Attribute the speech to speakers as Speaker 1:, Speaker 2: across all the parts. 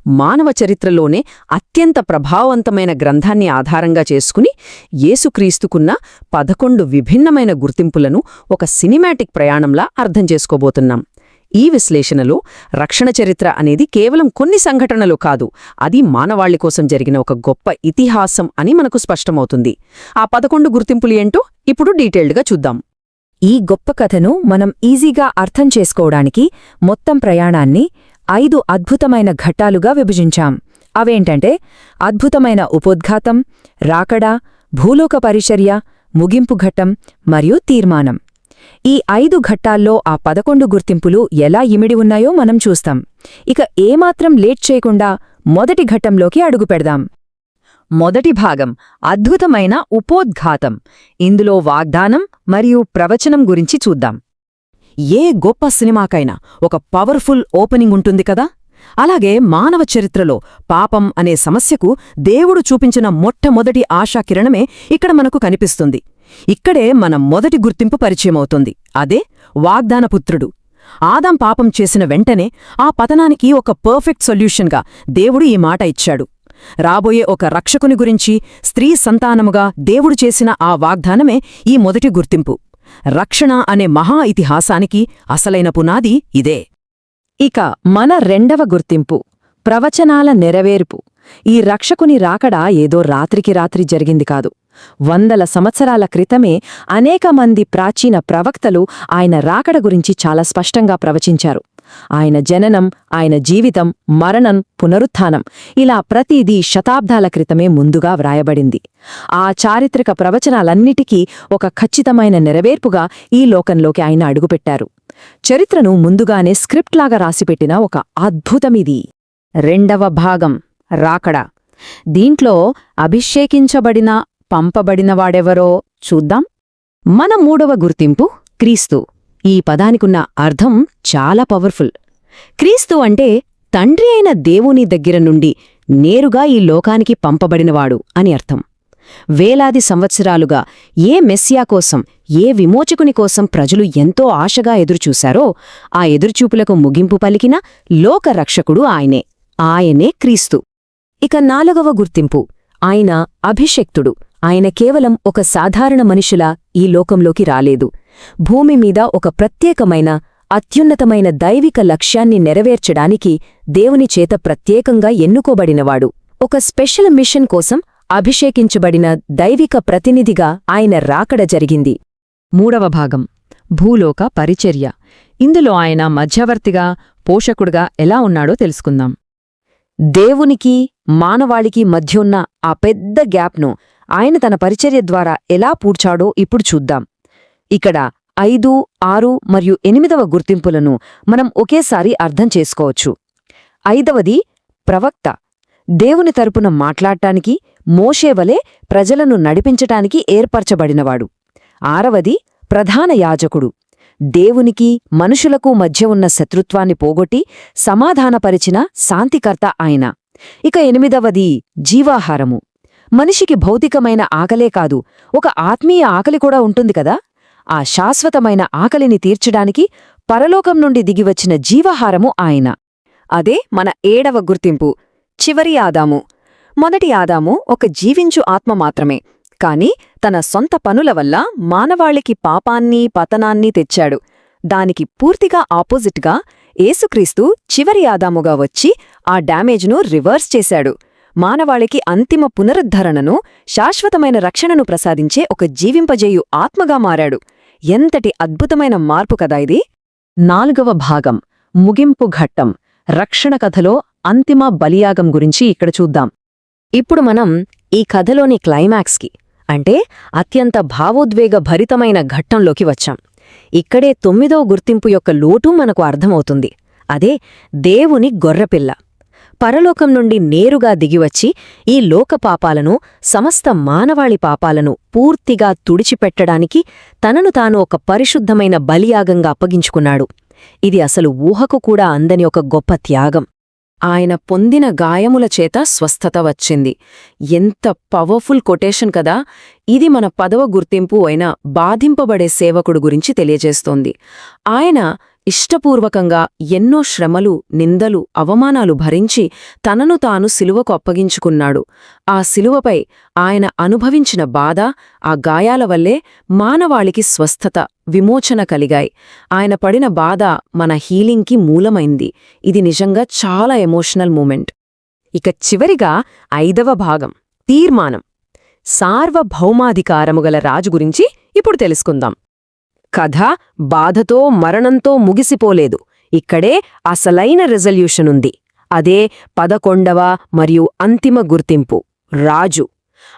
Speaker 1: మానవ చరిత్రలోనే అత్యంత ప్రభావవంతమైన గ్రంథాన్ని ఆధారంగా చేసుకుని యేసుక్రీస్తుకున్న 11 విభిన్నమైన గుర్తింపులను ఒక సినిమాటిక్ ప్రయాణంలా అర్థం చేసుకోబోతున్నాం. ఈ విశ్లేషణలో రక్షణ చరిత్ర అనేది కేవలం కొన్ని సంఘటనలు కాదు, అది మానవాళి కోసం జరిగిన ఒక గొప్ప ఇతిహాసం అని మనకు స్పష్టమవుతుంది. ఆ 11 గుర్తింపులు ఏంటో ఇప్పుడు డీటెయిల్డ్గా చూద్దాం.
Speaker 2: ఈ గొప్ప కథను మనం ఈజీగా అర్థం చేసుకోవడానికి మొత్తం ప్రయాణాన్ని 5 అద్భుతమైన ఘట్టాలుగా విభజించాం. అవేంటంటే అద్భుతమైన ఉపోద్ఘాతం, రాకడ, భూలోక పరిచర్య, ముగింపు ఘట్టం మరియు తీర్మానం. ఈ 5 ఘట్టాల్లో ఆ 11 గుర్తింపులు ఎలా ఇమిడి ఉన్నాయో మనం చూస్తాం. ఇక ఏమాత్రం లేట్ చేయకుండా మొదటి ఘట్టంలోకి అడుగుపెడదాం. మొదటి భాగం అద్భుతమైన ఉపోద్ఘాతం. ఇందులో వాగ్దానం మరియు ప్రవచనం గురించి చూద్దాం.
Speaker 1: ఏ గొప్ప సినిమాకైనా ఒక పవర్ఫుల్ ఓపెనింగ్ ఉంటుంది కదా, అలాగే మానవ చరిత్రలో పాపం అనే సమస్యకు దేవుడు చూపించిన మొట్టమొదటి ఆశాకిరణమే ఇక్కడ మనకు కనిపిస్తుంది. ఇక్కడే మన మొదటి గుర్తింపు పరిచయమవుతుంది. అదే వాగ్దానపుత్రుడు. ఆదాం పాపం చేసిన వెంటనే ఆ పతనానికి ఒక పర్ఫెక్ట్ సొల్యూషన్గా దేవుడు ఈ మాట ఇచ్చాడు. రాబోయే ఒక రక్షకుని గురించి స్త్రీ సంతానముగా దేవుడు చేసిన ఆ వాగ్దానమే ఈ మొదటి గుర్తింపు. రక్షణ అనే మహా ఇతిహాసానికి అసలైన పునాది ఇదే.
Speaker 2: ఇక మన రెండవ గుర్తింపు ప్రవచనాల నెరవేర్పు. ఈ రక్షకుని రాకడ ఏదో రాత్రికి రాత్రి జరిగింది కాదు. వందల సంవత్సరాల క్రితమే అనేక మంది ప్రాచీన ప్రవక్తలు ఆయన రాకడ గురించి చాలా స్పష్టంగా ప్రవచించారు. ఆయన జననం, ఆయన జీవితం, మరణం, పునరుత్థానం ఇలా ప్రతిదీ శతాబ్దాల క్రితమే ముందుగా వ్రాయబడింది. ఆ చారిత్రక ప్రవచనాలన్నిటికీ ఒక ఖచ్చితమైన నెరవేర్పుగా ఈ లోకంలోకి ఆయన అడుగుపెట్టారు. చరిత్రను ముందుగానే స్క్రిప్ట్లాగా రాసిపెట్టిన ఒక అద్భుతమిది. రెండవ భాగం రాకడ. దీంట్లో అభిషేకించబడిన, పంపబడినవాడెవరో చూద్దాం. మన మూడవ గుర్తింపు క్రీస్తు. ఈ పదానికున్న అర్థం చాలా పవర్ఫుల్. క్రీస్తు అంటే తండ్రి అయిన దేవుని దగ్గర నుండి నేరుగా ఈ లోకానికి పంపబడినవాడు అని అర్థం. వేలాది సంవత్సరాలుగా ఏ మెస్సియా కోసం, ఏ విమోచకుని కోసం ప్రజలు ఎంతో ఆశగా ఎదురుచూశారో ఆ ఎదురుచూపులకు ముగింపు పలికిన లోకరక్షకుడు ఆయనే క్రీస్తు. ఇక నాలుగవ గుర్తింపు ఆయన అభిషిక్తుడు. ఆయన కేవలం ఒక సాధారణ మనిషిలా ఈ లోకంలోకి రాలేదు. భూమి మీద ఒక ప్రత్యేకమైన, అత్యున్నతమైన దైవిక లక్ష్యాన్ని నెరవేర్చడానికి దేవుని చేత ప్రత్యేకంగా ఎన్నుకోబడినవాడు. ఒక స్పెషల్ మిషన్ కోసం అభిషేకించబడిన దైవిక ప్రతినిధిగా ఆయన రాకడ జరిగింది. మూడవ భాగం భూలోక పరిచర్య. ఇందులో ఆయన మధ్యవర్తిగా, పోషకుడుగా ఎలా ఉన్నాడో తెలుసుకుందాం. దేవునికి, మానవాళికి మధ్యున్న ఆ పెద్ద గ్యాప్ను ఆయన తన పరిచర్య ద్వారా ఎలా పూడ్చాడో ఇప్పుడు చూద్దాం. ఇక్కడ 5, 6 మరియు 8వ గుర్తింపులను మనం ఒకేసారి అర్థం చేసుకోవచ్చు. 5వది ప్రవక్త. దేవుని తరపున మాట్లాడటానికి, మోషేవలే ప్రజలను నడిపించటానికి ఏర్పరచబడినవాడు. 6వది ప్రధాన యాజకుడు. దేవునికి, మనుషులకు మధ్య ఉన్న శత్రుత్వాన్ని పోగొట్టి సమాధానపరిచిన శాంతికర్త ఆయన. ఇక 8వది జీవాహారము. మనిషికి భౌతికమైన ఆకలే కాదు, ఒక ఆత్మీయ ఆకలి కూడా ఉంటుంది కదా. ఆ శాశ్వతమైన ఆకలిని తీర్చడానికి పరలోకం నుండి దిగివచ్చిన జీవాహారము ఆయన. అదే మన 7వ గుర్తింపు చివరి ఆదాము. మొదటి ఆదాము ఒక జీవించు ఆత్మ మాత్రమే, కాని తన సొంత పనుల వల్ల మానవాళికి పాపాన్ని, పతనాన్ని తెచ్చాడు. దానికి పూర్తిగా ఆపోజిట్గా యేసుక్రీస్తు చివరి ఆదాముగా వచ్చి ఆ డ్యామేజ్ను రివర్స్ చేశాడు. మానవాళికి అంతిమ పునరుద్ధరణను, శాశ్వతమైన రక్షణను ప్రసాదించే ఒక జీవింపజేయు ఆత్మగా మారాడు. ఎంతటి అద్భుతమైన మార్పు కదా ఇది. 4వ భాగం ముగింపు ఘట్టం. రక్షణ కథలో అంతిమ బలియాగం గురించి ఇక్కడ చూద్దాం. ఇప్పుడు మనం ఈ కథలోని క్లైమాక్స్కి, అంటే అత్యంత భావోద్వేగ భరితమైన ఘట్టంలోకి వచ్చాం. ఇక్కడే 9వ గుర్తింపు యొక్క లోటు మనకు అర్థమవుతుంది. అదే దేవుని గొర్రెపిల్ల. పరలోకం నుండి నేరుగా దిగివచ్చి ఈ లోక పాపాలను, సమస్త మానవాళి పాపాలను పూర్తిగా తుడిచిపెట్టడానికి తనను తాను ఒక పరిశుద్ధమైన బలియాగంగా అప్పగించుకున్నాడు. ఇది అసలు ఊహకు కూడా అందని ఒక గొప్ప త్యాగం. ఆయన పొందిన గాయముల చేత స్వస్థత వచ్చింది. ఎంత పవర్ఫుల్ కొటేషన్ కదా. ఇది మన 10వ గుర్తింపు అయిన బాధింపబడే సేవకుడు గురించి తెలియజేస్తోంది. ఆయన ఇష్టపూర్వకంగా ఎన్నో శ్రమలు, నిందలు, అవమానాలు భరించి తనను తాను శిలువకు అప్పగించుకున్నాడు. ఆ శిలువపై ఆయన అనుభవించిన బాధ, ఆ గాయాల వల్లే మానవాళికి స్వస్థత, విమోచన కలిగాయి. ఆయన పడిన బాధ మన హీలింగ్కి మూలమైంది. ఇది నిజంగా చాలా ఎమోషనల్ మూమెంట్. ఇక చివరిగా 5వ భాగం, తీర్మానం. సార్వభౌమాధికారముగల రాజు గురించి ఇప్పుడు తెలుసుకుందాం. కథ బాధతో, మరణంతో ముగిసిపోలేదు. ఇక్కడే అసలైన రిజల్యూషన్ ఉంది. అదే 11వ మరియు అంతిమ గుర్తింపు, రాజు.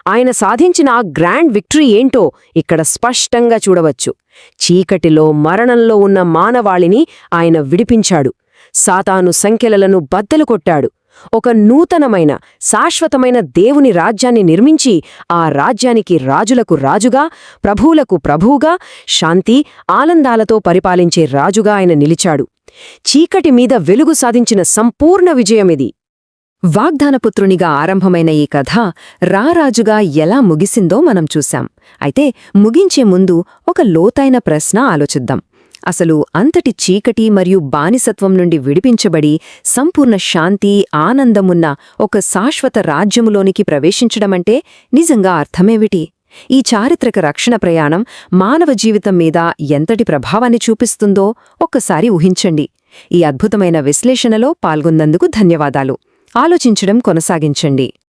Speaker 2: ఆయన సాధించిన ఆ గ్రాండ్ విక్టరీ ఏంటో ఇక్కడ స్పష్టంగా చూడవచ్చు. చీకటిలో, మరణంలో ఉన్న మానవాళిని ఆయన విడిపించాడు. సాతాను సంకెలలను బద్దలు కొట్టాడు. ఒక నూతనమైన, శాశ్వతమైన దేవుని రాజ్యాన్ని నిర్మించి ఆ రాజ్యానికి రాజులకు రాజుగా, ప్రభువులకు ప్రభువుగా, శాంతి, ఆనందాలతో పరిపాలించే రాజుగా ఆయన నిలిచాడు. చీకటి మీద వెలుగు సాధించిన సంపూర్ణ విజయమిది. వాగ్దానపుత్రునిగా ఆరంభమైన ఈ కథ రారాజుగా ఎలా ముగిసిందో మనం చూశాం. అయితే ముగించే ముందు ఒక లోతైన ప్రశ్న ఆలోచిద్దాం. అసలు అంతటి చీకటి మరియు బానిసత్వం నుండి విడిపించబడి సంపూర్ణ శాంతి, ఆనందమున్న ఒక శాశ్వత రాజ్యములోనికి ప్రవేశించడమంటే నిజంగా అర్థమేమిటి? ఈ చారిత్రక రక్షణ ప్రయాణం మానవ జీవితం మీద ఎంతటి ప్రభావాన్ని చూపిస్తుందో ఒక్కసారి ఊహించండి. ఈ అద్భుతమైన విశ్లేషణలో పాల్గొన్నందుకు ధన్యవాదాలు. ఆలోచించడం కొనసాగించండి.